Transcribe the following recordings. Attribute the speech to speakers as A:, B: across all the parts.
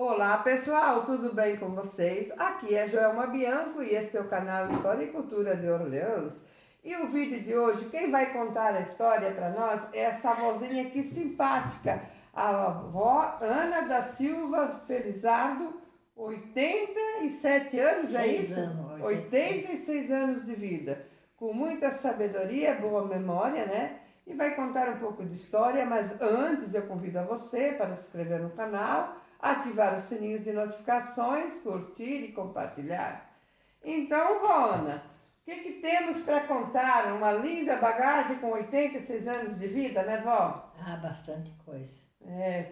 A: Olá pessoal, tudo bem com vocês? Aqui é Joelma Bianco e esse é o canal História e Cultura de Orleans. E o vídeo de hoje, quem vai contar a história para nós é essa vozinha aqui simpática, a avó Ana da Silva Felizardo, 87 anos, é
B: Seis
A: isso?
B: anos,
A: 86 anos de vida, com muita sabedoria, boa memória, né? E vai contar um pouco de história, mas antes eu convido a você para se inscrever no canal, ativar os sininhos de notificações, curtir e compartilhar. Então, vó Ana, o que temos para contar? Uma linda bagagem com 86 anos de vida, né, vó?
B: Ah, bastante coisa.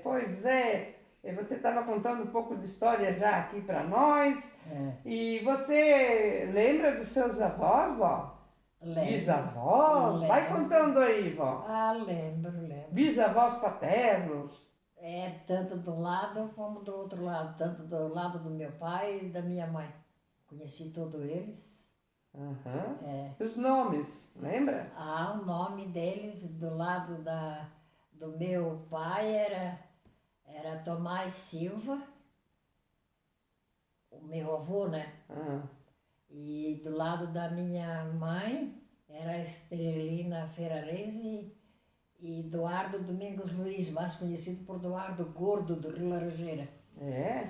A: Pois é. E você estava contando um pouco de história já aqui para nós.
B: É,
A: E você lembra dos seus avós, vó?
B: lembro,
A: Bisavós? Vai
B: lembro.
A: contando aí, vó.
B: Ah, lembro.
A: Bisavós paternos.
B: É, tanto de um lado como do outro lado, tanto do lado do meu pai e da minha mãe. Conheci todos eles.
A: Aham.
B: É,
A: Os nomes, lembra?
B: o nome deles do lado do meu pai era Tomás Silva, o meu avô, né?
A: Ah,
B: E do lado da minha mãe era Estrelina Ferrarese e Eduardo Domingos Luiz, mais conhecido por Eduardo Gordo, do Rio Laranjeira.
A: é.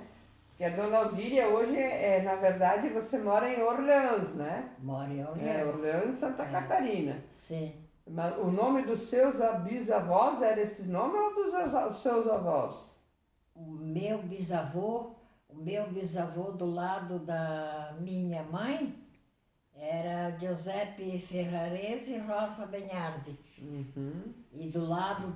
A: Que a dona Odília hoje na verdade, você mora em Orleans, né?
B: Mora em
A: É,
B: Orleans.
A: Orleans, Santa
B: É,
A: Catarina.
B: sim.
A: Mas o nome dos seus bisavós era esses nomes ou dos seus avós?
B: O meu bisavô do lado da minha mãe era Giuseppe Ferrarese Rosa Benhardi.
A: Uhum,
B: E do lado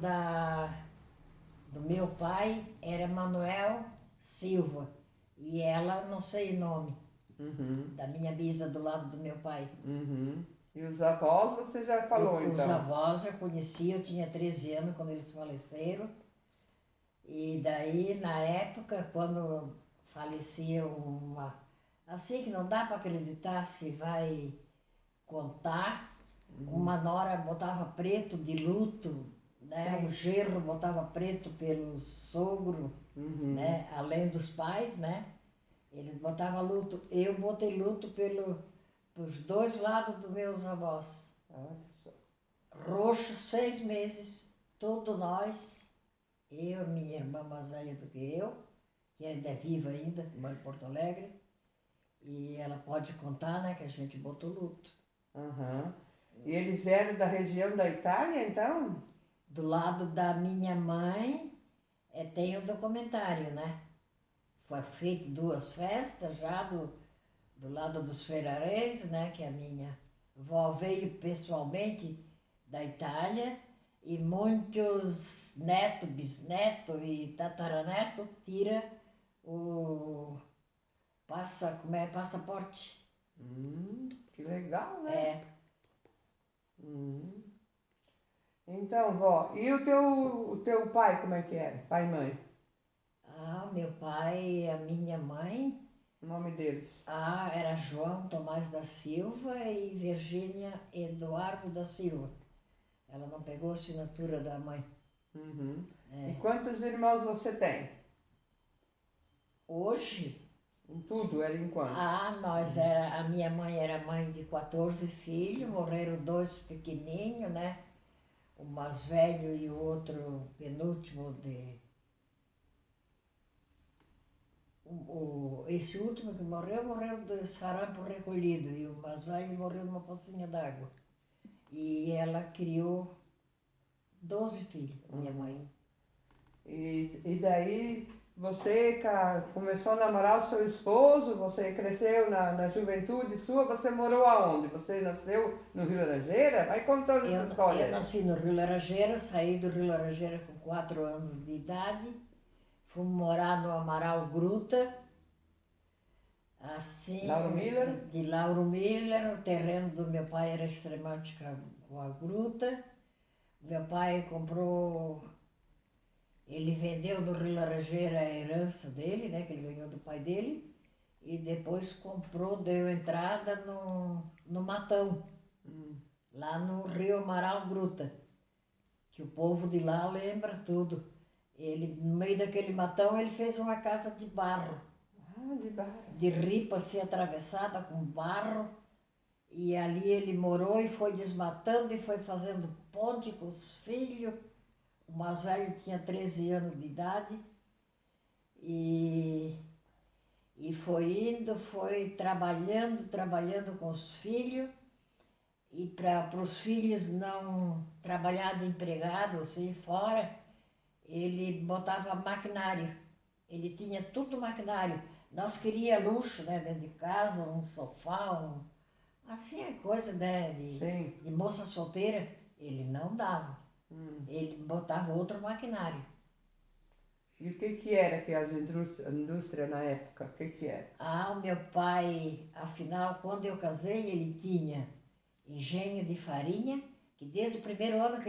B: do meu pai era Manuel Silva. E ela, não sei o nome,
A: uhum,
B: da minha bisa do lado do meu pai.
A: uhum. E os avós você já falou,
B: Os
A: então?
B: avós eu conheci, eu tinha 13 anos quando eles faleceram. E daí, na época, quando falecia uma... Assim que não dá para acreditar se vai contar, uma nora botava preto de luto, né?
A: Sim.
B: O genro botava preto pelo sogro, né? Além dos pais, né? Eles botavam luto. Eu botei luto pelos dois lados dos meus avós.
A: Olha só.
B: Roxo, 6 meses, todos nós, eu, minha irmã mais velha do que eu, que ainda é viva ainda, mora em Porto Alegre, e ela pode contar, né, que a gente botou luto.
A: Aham. E eles vieram da região da Itália, então?
B: Do lado da minha mãe, tem o documentário, né? Foi feito 2 festas já do lado dos Ferrarese, né? Que a minha avó veio pessoalmente da Itália e muitos netos, bisneto e tataraneto tira o passaporte.
A: Que legal, né?
B: É,
A: Hum. Então, vó, e o teu pai, como é que era? Pai e mãe?
B: meu pai e a minha mãe,
A: O nome deles?
B: era João Tomás da Silva e Virgínia Eduardo da Silva. Ela não pegou a assinatura da mãe.
A: Uhum. E quantos irmãos você tem?
B: Hoje,
A: Em tudo, era em quantos?
B: a minha mãe era mãe de 14 filhos, morreram 2 pequenininhos, né? O mais velho e o outro penúltimo esse último que morreu de sarampo recolhido e o mais velho morreu numa pocinha d'água. E ela criou 12 filhos, minha mãe.
A: E daí você começou a namorar o seu esposo, você cresceu na juventude sua, você morou aonde? Você nasceu no Rio Laranjeira? Vai contando essa história
B: Eu
A: aí.
B: nasci no Rio Laranjeira, saí do Rio Laranjeira com 4 anos de idade, fomos morar no Amaral Gruta, assim,
A: Lauro Miller?
B: de Lauro Miller. O terreno do meu pai era extremamente com a gruta. Meu pai comprou, ele vendeu no Rio Laranjeira a herança dele, né, que ele ganhou do pai dele, e depois comprou, deu entrada no Matão, lá no Rio Amaral Gruta, que o povo de lá lembra tudo. Ele, no meio daquele matão, ele fez uma casa de barro,
A: Ah, de barro.
B: de ripa assim atravessada com barro. E ali ele morou e foi desmatando e foi fazendo ponte com os filhos. O mais velho tinha 13 anos de idade. E foi indo, foi trabalhando com os filhos. E para os filhos não trabalhar de empregado assim fora, ele botava maquinário. Ele tinha tudo maquinário. Nós queríamos luxo, né, dentro de casa, um sofá, assim é coisa, né,
A: Sim.
B: de moça solteira. Ele não dava. Ele botava outro maquinário.
A: E o que era que as indústrias na época? O que era?
B: Ah, o meu pai, afinal, quando eu casei, ele tinha engenho de farinha, que desde o primeiro ano que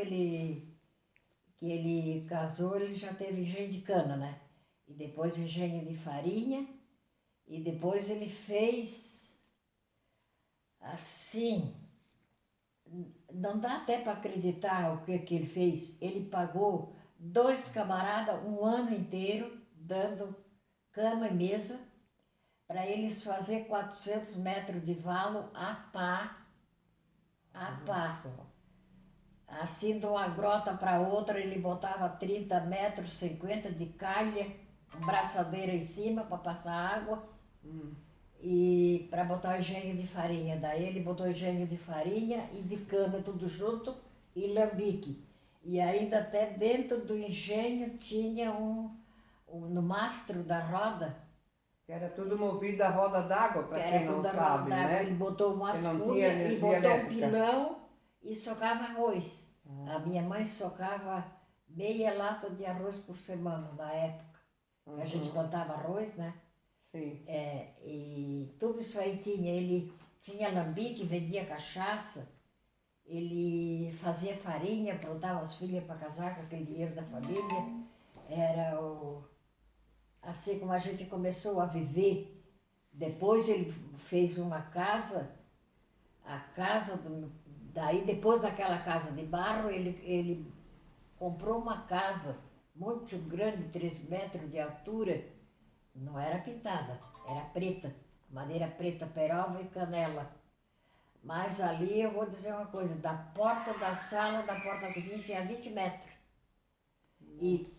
B: ele casou, ele já teve engenho de cana, né? E depois engenho de farinha, e depois ele fez assim, não dá até para acreditar o que ele fez. Ele pagou 2 camaradas um ano inteiro, dando cama e mesa, para eles fazer 400 metros de valo a pá. Assim, de uma grota para outra, ele botava 30 metros, 50 de calha, com braçadeira em cima para passar água e para botar o engenho de farinha. Daí ele botou engenho de farinha e de cana tudo junto e lambique. E ainda até dentro do engenho tinha no mastro da roda,
A: Que era tudo movido a roda d'água,
B: que
A: para
B: era
A: quem não
B: tudo a roda
A: sabe,
B: d'água.
A: né?
B: Ele botou umas
A: Que não tinha
B: cunhas e
A: energia
B: botou
A: elétrica.
B: um pilão e socava arroz. A minha mãe socava meia lata de arroz por semana na época. A gente plantava arroz, né?
A: Sim.
B: E tudo isso aí tinha. Ele tinha alambique, vendia cachaça, ele fazia farinha, aprontava as filhas para casar com aquele dinheiro da família. Era assim como a gente começou a viver. Depois ele fez uma casa, daí depois daquela casa de barro, ele comprou uma casa muito grande, 3 metros de altura, não era pintada, era preta, madeira preta, peroba e canela. Mas ali eu vou dizer uma coisa, da porta da sala, da porta da cozinha tinha 20 metros. E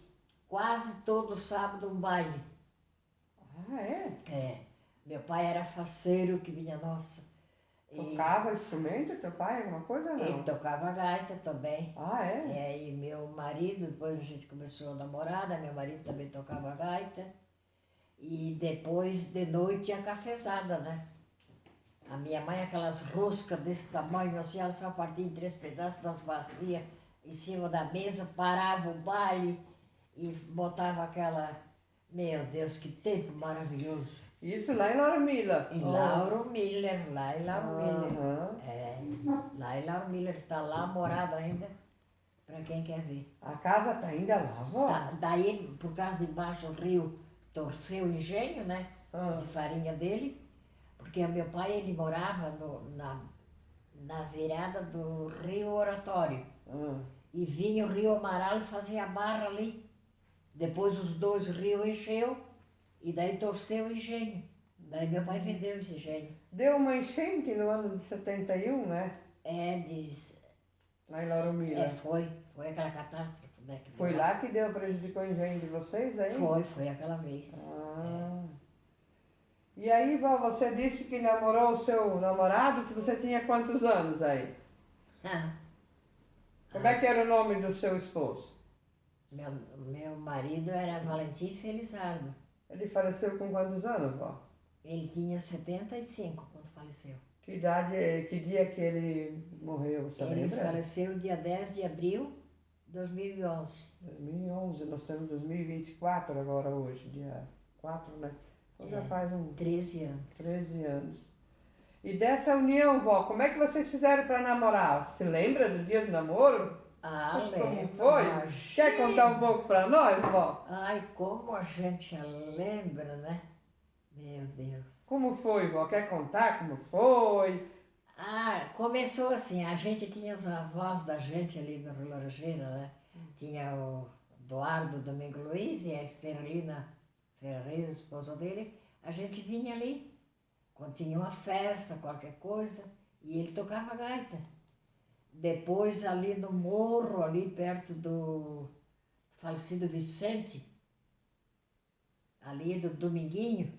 B: quase todo sábado um baile.
A: Ah, é?
B: Meu pai era faceiro, que minha nossa.
A: Tocava instrumento, teu pai, alguma coisa ou não?
B: Ele tocava gaita também.
A: Ah, é?
B: E meu marido, depois a gente começou a namorar, né? Meu marido também tocava gaita. E depois de noite a cafezada, né? A minha mãe, aquelas roscas desse tamanho, assim, ela só partia em 3 pedaços das bacias em cima da mesa, parava o baile e botava aquela... Meu Deus, que tempo maravilhoso!
A: Isso lá em Lauro Miller.
B: Em Lauro Miller, lá em Lauro Miller.
A: Aham.
B: Lá em Lauro Miller, está lá morada ainda, para quem quer ver.
A: A casa tá ainda lá, vó?
B: Daí, por causa de baixo o rio, torceu o engenho, né? De farinha dele, porque o meu pai, ele morava na virada do rio Oratório. E vinha o rio Amaral e fazia barra ali. Depois os 2 rios encheu e daí torceu o engenho. Daí meu pai vendeu esse engenho.
A: Deu uma enchente no ano de 71, né? Lá em Lauro Miller.
B: Foi aquela catástrofe, né?
A: Foi lá que prejudicou o engenho de vocês aí?
B: Foi aquela vez.
A: E aí, vó, você disse que namorou o seu namorado, que você tinha quantos anos aí? Como é que era o nome do seu esposo?
B: Meu marido era Valentim Felizardo.
A: Ele faleceu com quantos anos, vó?
B: Ele tinha 75 quando faleceu.
A: Que dia que ele morreu, você
B: Ele
A: lembra?
B: faleceu dia 10 de abril de 2011.
A: 2011, nós estamos em 2024 agora hoje, dia 4, né? Então já faz
B: 13 anos.
A: 13 anos. E dessa união, vó, como é que vocês fizeram para namorar? Se lembra do dia do namoro? Como
B: lembro.
A: foi? Quer contar um pouco para nós, vó?
B: Ai, como a gente lembra, né? Meu Deus.
A: Como foi, vó? Quer contar como foi?
B: Começou assim, a gente tinha os avós da gente ali na Rio Laranjeira, né? Tinha o Eduardo Domingo Luiz e a Esterlina Ferreira, a esposa dele, a gente vinha ali, quando tinha uma festa, qualquer coisa, e ele tocava gaita. Depois ali no morro, ali perto do falecido Vicente, ali do Dominguinho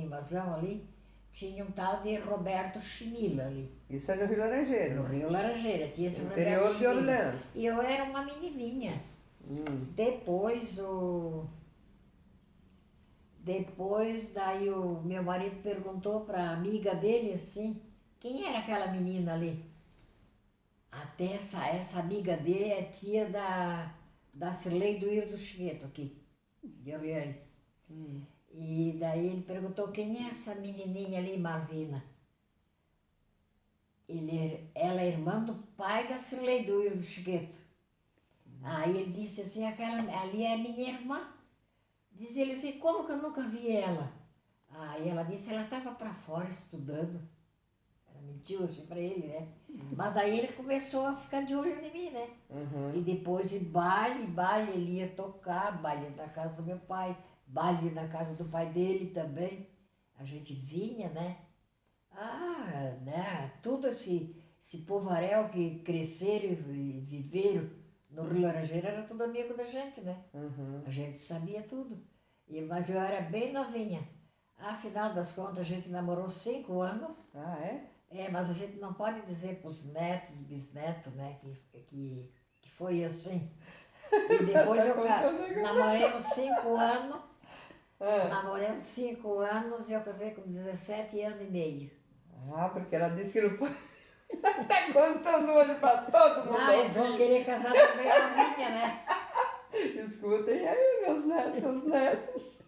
B: Mazão ali, tinha um tal de Roberto Chimila ali.
A: Isso é no Rio Laranjeiras.
B: No Rio Laranjeira, tinha esse
A: Interior
B: Roberto
A: de
B: Chimila.
A: Orleans.
B: E eu era uma menininha. Depois daí o meu marido perguntou para a amiga dele assim, quem era aquela menina ali? Até essa amiga dele é tia da Cirlei do Rio do Chieto aqui, de Orleans. E daí ele perguntou, quem é essa menininha ali, Marvina? Ela é irmã do pai da Cirlei do Rio do Chieto. Aí ele disse assim, aquela ali é minha irmã. Diz ele assim, como que eu nunca vi ela? Aí ela disse, ela estava para fora estudando. Ela mentiu assim para ele, né? Mas daí ele começou a ficar de olho em mim, né? E depois de baile, ele ia tocar, baile na casa do meu pai, baile na casa do pai dele também. A gente vinha, né? Tudo esse povaréu que cresceram e viveram no Rio Laranjeira era tudo amigo da gente, né? A gente sabia tudo. Mas eu era bem novinha. Afinal das contas, a gente namorou 5 anos.
A: Ah, é?
B: Mas a gente não pode dizer para os netos, bisnetos, né, que foi assim. E depois namoramos 5 anos. Namoramos 5 anos e eu casei com 17 anos e meio.
A: Porque ela disse que não pode. Tá contando hoje pra todo mundo.
B: Eles vão querer casar também novinha, né?
A: Escutem aí, meus netos.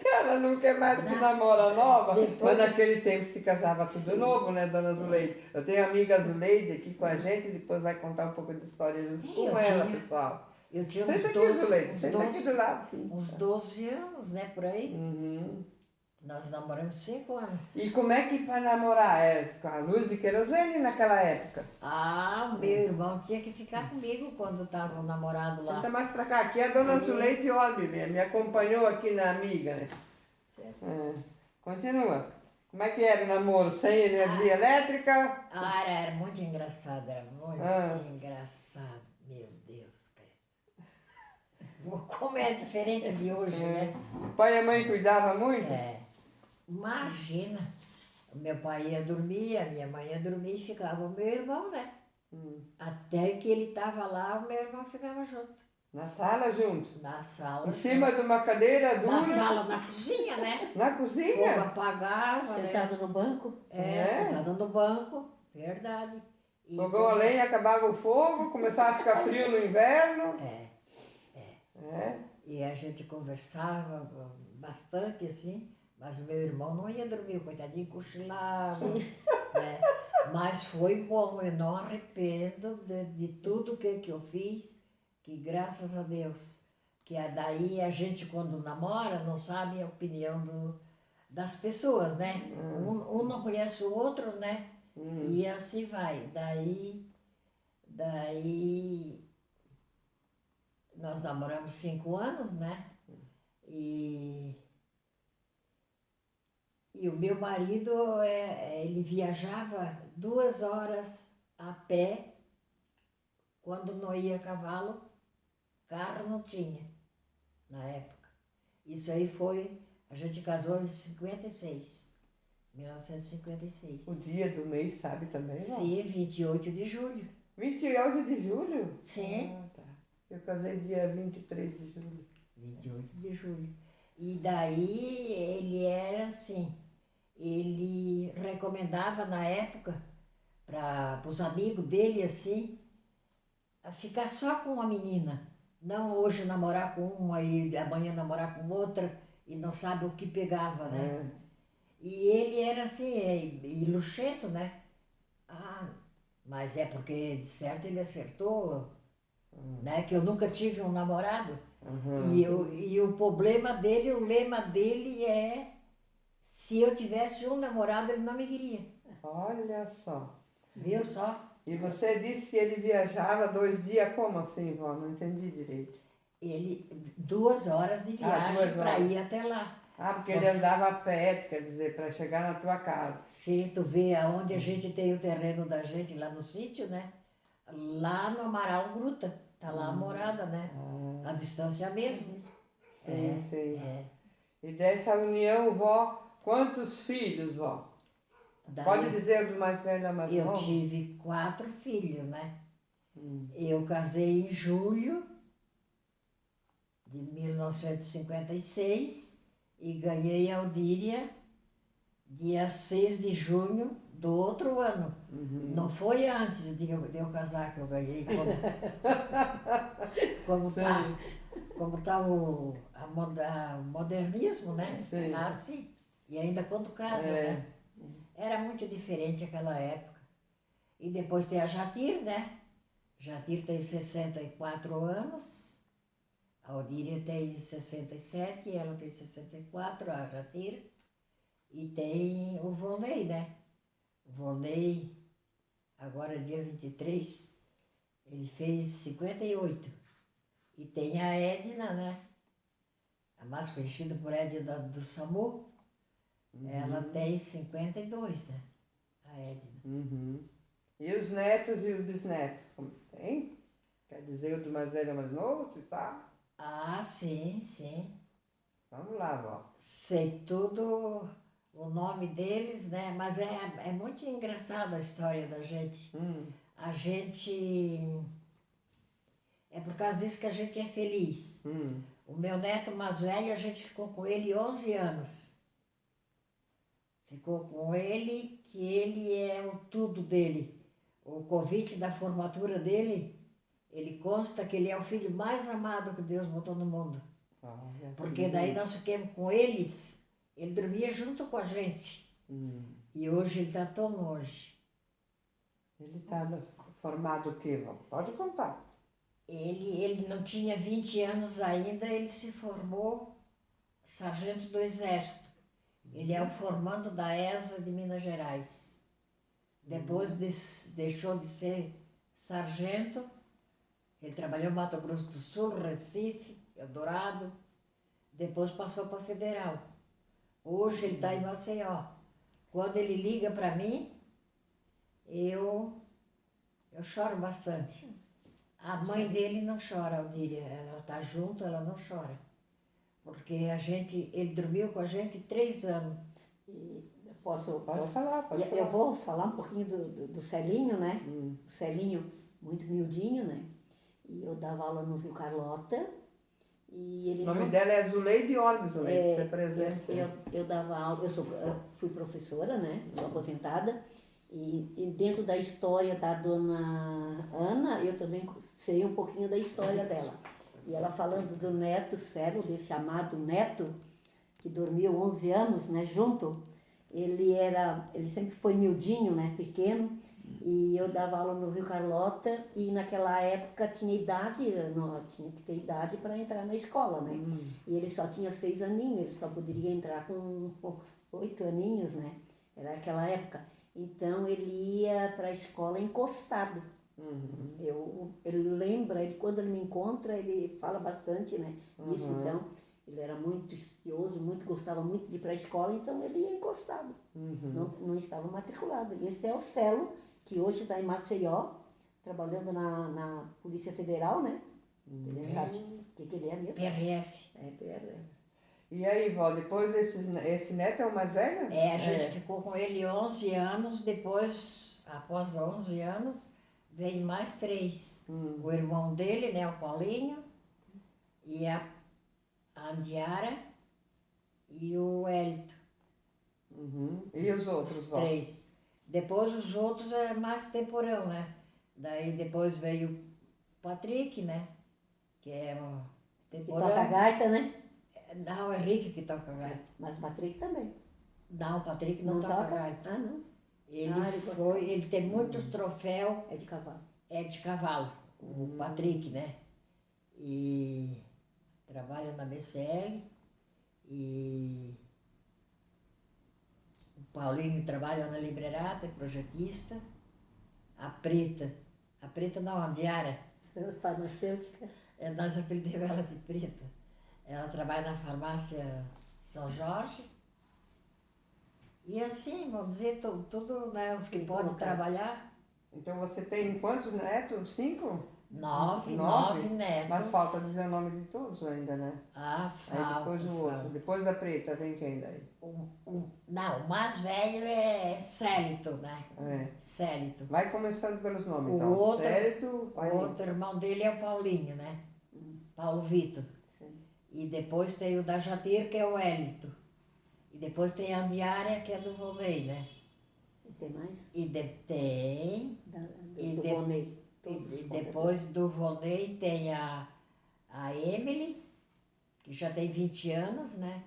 A: Ela não quer mais que namora nova, mas naquele tempo se casava tudo novo, né, dona Zuleide? Eu tenho a amiga Zuleide aqui com a gente, depois vai contar um pouco de história junto com ela, pessoal.
B: Eu tinha
A: Senta aqui, Zuleide, senta aqui do lado, filho.
B: Uns 12 anos, né, por aí. Nós namoramos 5 anos.
A: E como é que para namorar? Com a luz de querosene naquela época?
B: O meu irmão tinha que ficar comigo quando estava o namorado lá.
A: Senta mais pra cá. Aqui é a dona Zuleide Olme, me acompanhou aqui na amiga, né? Continua. Como é que era o namoro? Sem energia elétrica?
B: Era muito engraçado, era muito engraçado. Meu Deus, cara. Como é diferente de hoje, né?
A: O pai e a mãe cuidavam muito?
B: Imagina. O meu pai ia dormir, a minha mãe ia dormir e ficava o meu irmão, né? Até que ele estava lá, o meu irmão ficava junto.
A: Na sala junto?
B: Na sala.
A: Em cima de uma cadeira dura?
B: Na sala, na cozinha, né?
A: Na cozinha?
B: Fogo apagava,
C: Sentado no banco?
B: Sentado no banco, verdade.
A: Fogão a lenha, acabava o fogo, começava a ficar frio no inverno.
B: E a gente conversava bastante assim, mas o meu irmão não ia dormir, coitadinho, cochilava. Né? Mas foi bom, eu não arrependo de tudo que eu fiz, que graças a Deus, que daí a gente quando namora não sabe a opinião das pessoas, né? Um não conhece o outro, né? E assim vai. Daí nós namoramos 5 anos, né? E o meu marido, ele viajava 2 horas a pé, quando não ia a cavalo, carro não tinha, na época. Isso aí a gente casou em 1956.
A: O dia do mês, sabe também, não?
B: Sim, 28 de julho.
A: 28 de julho?
B: Sim.
A: Tá. Eu casei dia 23 de julho.
B: 28 de julho. E daí ele era assim, ele recomendava na época para os amigos dele assim, a ficar só com uma menina. Não hoje namorar com uma e amanhã namorar com outra e não sabe o que pegava, né? E ele era assim, e luxento, né? Mas é porque de certo ele acertou, né? Que eu nunca tive um namorado. E o problema dele, o lema dele é: se eu tivesse um namorado, ele não me queria.
A: Olha só.
B: Viu só?
A: E você disse que ele viajava 2 dias, como assim, vó? Não entendi direito.
B: Ele, 2 horas de viagem
A: 2
B: para
A: horas.
B: ir até lá.
A: Ah, porque ele andava a pé, quer dizer, para chegar na tua casa.
B: Se tu vê aonde a gente tem o terreno da gente lá no sítio, né? Lá no Amaral Gruta, tá lá a morada, né? A distância mesmo.
A: Sim, sim.
B: É.
A: E dessa união, vó, quantos filhos, vó? Pode
B: Daí
A: dizer o do mais velho ao mais
B: eu
A: novo?
B: tive 4 filhos, né? Eu casei em julho de 1956 e ganhei a Aldíria dia 6 de junho do outro ano. Não foi antes de eu casar que eu ganhei, como tá o modernismo, né?
A: Sim.
B: Nasce e ainda quando casa, né? Era muito diferente aquela época. E depois tem a Jatir, né? Jatir tem 64 anos, a Odília tem 67, ela tem 64, a Jatir. E tem o Volney, né? O Volney, agora dia 23, ele fez 58. E tem a Edna, né? A mais conhecida por Edna do SAMU, ela tem 52, né? A Edna.
A: E os netos e os bisnetos? Como tem? Quer dizer, o do mais velho ao mais novo, você sabe?
B: Ah, sim, sim.
A: Vamos lá, vó.
B: Sei tudo o nome deles, né? Mas é muito engraçada a história da gente. A gente... É por causa disso que a gente é feliz. O meu neto mais velho, a gente ficou com ele 11 anos. Ficou com ele, que ele é o tudo dele. O convite da formatura dele, ele consta que ele é o filho mais amado que Deus botou no mundo. Porque daí nós ficamos com eles, ele dormia junto com a gente. E hoje ele está tão longe.
A: Ele estava formado o quê, vó? Pode contar.
B: Ele não tinha 20 anos ainda, ele se formou sargento do Exército. Ele é o formando da ESA de Minas Gerais. Depois deixou de ser sargento, ele trabalhou em Mato Grosso do Sul, Recife, Eldorado, depois passou para Federal. Hoje ele está em Maceió. Quando ele liga para mim, eu choro bastante. A mãe dele não chora, Aldíria. Ela está junto, ela não chora. Porque ele dormiu com a gente 3 anos.
C: E
A: Pode falar, pode falar.
C: eu vou falar um pouquinho do Celinho, né? O Celinho, muito miudinho, né? E eu dava aula no Rio Carlota. E ele
A: O nome dela é Zuleide Olmos, Zuleide, você presente.
C: eu dava aula, eu fui professora, né? Sou aposentada. E dentro da história da dona Ana, eu também sei um pouquinho da história dela. E ela falando do neto Célio, desse amado neto, que dormiu 11 anos, né, junto. Ele sempre foi miudinho, né, pequeno. E eu dava aula no Rio Carlota e naquela época tinha que ter idade para entrar na escola, né? E ele só tinha 6 aninhos, ele só poderia entrar com 8 aninhos, né? Era aquela época. Então ele ia para a escola encostado. Ele lembra, quando ele me encontra, ele fala bastante, né? Isso, então, ele era muito estudioso, gostava muito de ir para a escola, então ele ia encostado. Não estava matriculado. Esse é o Celo, que hoje está em Maceió, trabalhando na Polícia Federal, né? Ele sabe o que ele é mesmo?
B: PRF.
C: É, PRF.
A: E aí, vó, depois esse neto é o mais velho?
B: A gente ficou com ele 11 anos, depois, após 11 anos, veio mais 3. O irmão dele, né, o Paulinho, e a Andiara e o Hélito.
A: E os outros, vó?
B: 3. Depois os outros é mais temporão, né? Daí depois veio o Patrick, né? Que é um
C: Que
B: temporão.
C: toca gaita, né?
B: Não, é Henrique que toca gaita.
C: Mas o Patrick também.
B: Não, o Patrick não toca gaita.
C: Ah, não?
B: Ele tem muitos troféus.
C: É de cavalo.
B: É de cavalo, o Patrick, né? E trabalha na BCL. E o Paulinho trabalha na Librerata, é projetista. A Preta. A Preta não, a Diária.
C: Farmacêutica.
B: Nós apelidamos ela de Preta. Ela trabalha na farmácia São Jorge. E assim, vamos dizer, tudo, né, os que podem
C: colocados.
B: trabalhar.
A: Então você tem quantos netos? 5?
B: 9 netos.
A: Mas falta dizer o nome de todos ainda, né?
B: Ah,
A: Aí
B: falta.
A: depois o outro. Depois da Preta, vem quem daí?
B: Não, o mais velho é Célito, né?
A: É.
B: Célito.
A: Vai começando pelos nomes,
B: O
A: então.
B: outro-
A: Célito,
B: O
A: vai
B: outro irmão dele é o Paulinho, né? Paulo Vitor.
C: Sim.
B: E depois tem o da Jatir, que é o Hélito. E depois tem a Diária, que é do Volney, né?
C: E tem mais?
B: Tem. E
C: Do
B: de-
C: Vonei. Todos
B: E
C: contam.
B: depois do Volney tem a Emily, que já tem 20 anos, né?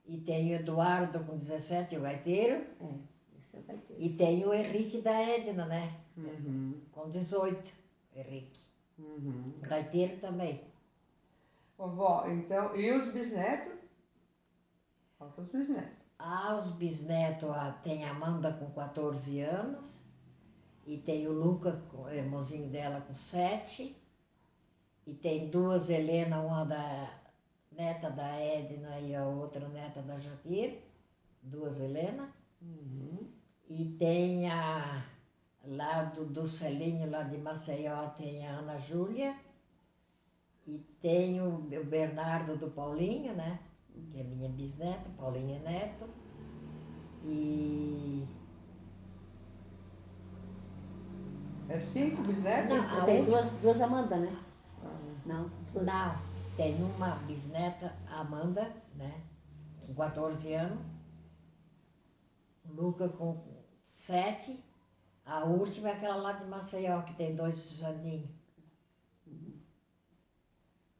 B: E tem o Eduardo com 17, o gaiteiro.
C: É, esse é o gaiteiro.
B: E tem o Henrique da Edna, né?
A: Uhum.
B: Com 18, Henrique.
A: Uhum.
B: Gaiteiro também.
A: Ô, vó, então, e os bisnetos? Falta os bisnetos.
B: Os bisnetos, tem a Amanda com 14 anos. E tem o Luca, o irmãozinho dela, com 7. E tem 2 Helena, uma neta da Edna e a outra neta da Jatir. 2 Helena. E tem lá do Celinho, lá de Maceió, tem a Ana Júlia. E tem o Bernardo do Paulinho, né? Que é minha bisneta, Paulinho é neto. E...
A: É 5 bisnetos?
B: Não,
C: Eu tenho duas Amanda, né? Não, duas.
B: Não, tem uma bisneta, Amanda, né? Com 14 anos. Luca com 7. A última é aquela lá de Maceió, que tem 2 aninhos.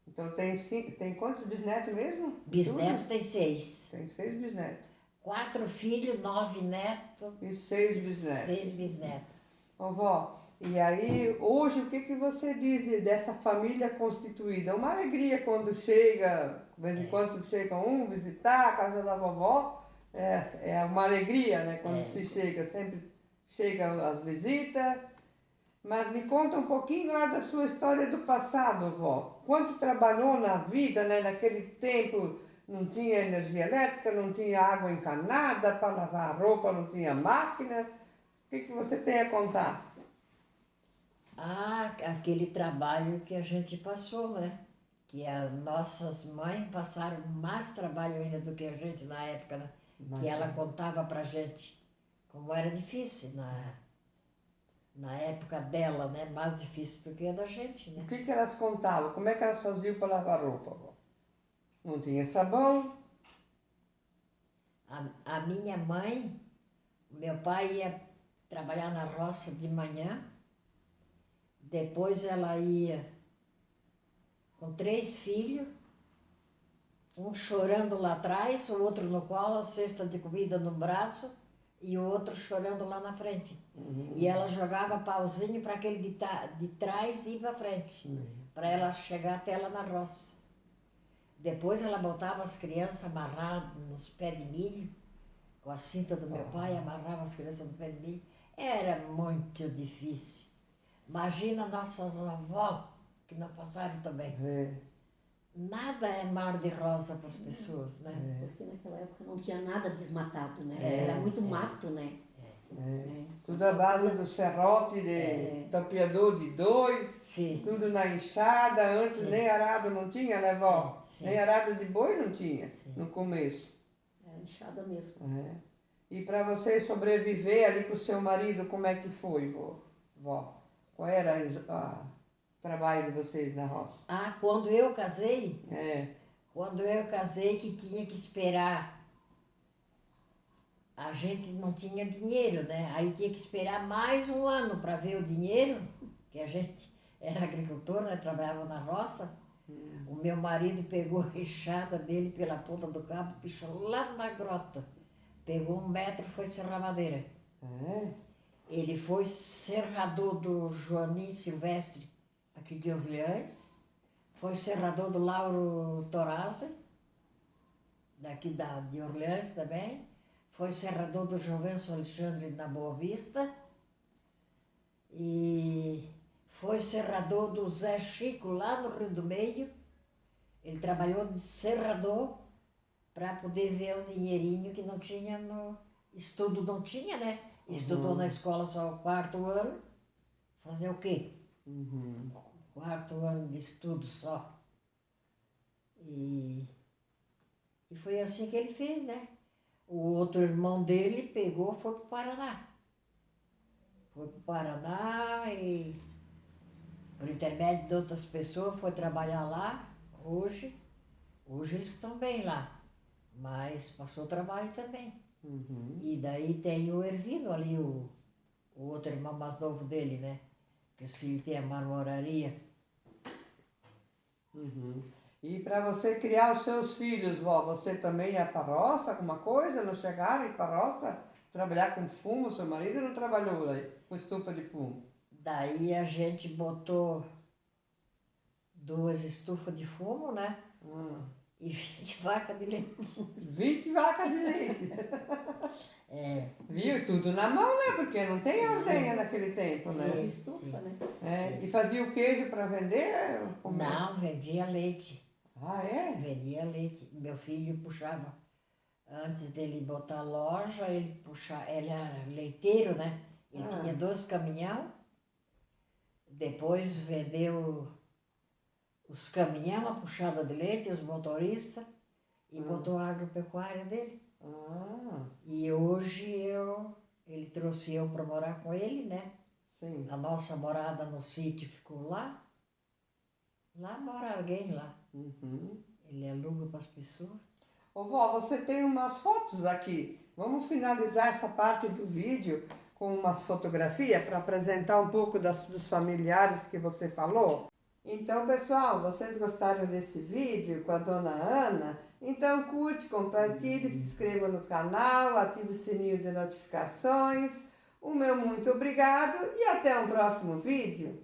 A: Então tem quantos bisnetos mesmo?
B: Bisneto
A: Tudo?
B: tem 6.
A: Tem 6 bisnetos.
B: 4 filhos, 9 netos,
A: E 6 bisnetos.
B: 6 bisnetos.
A: Ô, vó, e aí, hoje, o que você diz dessa família constituída? É uma alegria quando chega, de vez em quando chega um visitar a casa da vovó. É uma alegria, né? Quando se chega, sempre chegam as visitas. Mas me conta um pouquinho lá da sua história do passado, vó. Quanto trabalhou na vida, né? Naquele tempo não tinha energia elétrica, não tinha água encanada para lavar a roupa, não tinha máquina. O que você tem a contar?
B: Aquele trabalho que a gente passou, né? Que as nossas mães passaram mais trabalho ainda do que a gente na época, né? Que ela contava pra gente como era difícil na época dela, né? Mais difícil do que a da gente, né?
A: O que elas contavam? Como é que elas faziam para lavar roupa, vó? Não tinha sabão?
B: A minha mãe, meu pai ia trabalhar na roça de manhã, depois ela ia com 3 filhos, um chorando lá atrás, o outro no colo, a cesta de comida no braço e o outro chorando lá na frente. E ela jogava pauzinho para aquele de trás ir para frente, para ela chegar até lá na roça. Depois ela botava as crianças amarradas nos pés de milho, com a cinta do meu pai, amarrava as crianças no pé de milho. Era muito difícil. Imagina nossas avós, que não passaram também. Nada é mar de rosa para as pessoas, né?
C: Porque naquela época não tinha nada desmatado, né? Era muito mato, né?
A: Tudo à base do serrote, de tapeador de 2,
B: Sim.
A: tudo na enxada. Antes
B: Sim.
A: nem arado não tinha, né, vó?
B: Sim, sim.
A: Nem arado de boi não tinha
B: Sim.
A: no começo.
C: Era inchada mesmo.
A: E para você sobreviver ali com o seu marido, como é que foi, vó? Qual era o trabalho de vocês na roça?
B: Quando eu casei, que tinha que esperar. A gente não tinha dinheiro, né? Aí tinha que esperar mais um ano para ver o dinheiro, que a gente era agricultor, né? Trabalhava na roça. O meu marido pegou a enxada dele pela ponta do cabo, pichou lá na grota. Pegou 1 metro e foi serrar madeira. Ele foi serrador do Joanim Silvestre, aqui de Orleans. Foi serrador do Lauro Torazzi, daqui de Orleans também. Foi serrador do Jovenço Alexandre na Boa Vista. E foi serrador do Zé Chico, lá no Rio do Meio. Ele trabalhou de serrador para poder ver o dinheirinho que não tinha no estudo, não tinha, né? Estudou na escola só o 4º ano. Fazer o quê? 4º ano de estudo só. E foi assim que ele fez, né? O outro irmão dele pegou, foi para o Paraná. Foi para o Paraná e, por intermédio de outras pessoas, foi trabalhar lá. Hoje eles estão bem lá, mas passou trabalho também. E daí tem o Ervino ali, o outro irmão mais novo dele, né? Que os filhos têm a marmoraria.
A: E para você criar os seus filhos, vó, você também ia para a roça, alguma coisa? Não chegaram a ir para a roça? Trabalhar com fumo? Seu marido não trabalhou aí com estufa de fumo?
B: Daí a gente botou 2 estufas de fumo, né? E 20 vacas de leite.
A: 20 vacas de leite.
B: É,
A: Viu? Tudo na mão, né? Porque não tem ordenha naquele tempo, né?
B: Sim.
C: Estufa, né?
A: É, e fazia o queijo para vender? Como é?
B: não, vendia leite.
A: Ah, é?
B: Vendia leite. Meu filho puxava, antes dele botar a loja, ele era leiteiro, né? Ele tinha 2 caminhão. Depois vendeu os caminhão, a puxada de leite, os motoristas, e botou a agropecuária dele. E hoje ele trouxe eu para morar com ele, né?
A: Sim.
B: A nossa morada no sítio ficou lá. Lá mora alguém lá. Ele aluga para as pessoas.
A: Ô vó, você tem umas fotos aqui. Vamos finalizar essa parte do vídeo com umas fotografias para apresentar um pouco dos familiares que você falou? Então, pessoal, vocês gostaram desse vídeo com a dona Ana? Então curte, compartilhe, se inscreva no canal, ative o sininho de notificações. O meu muito obrigado e até um próximo vídeo.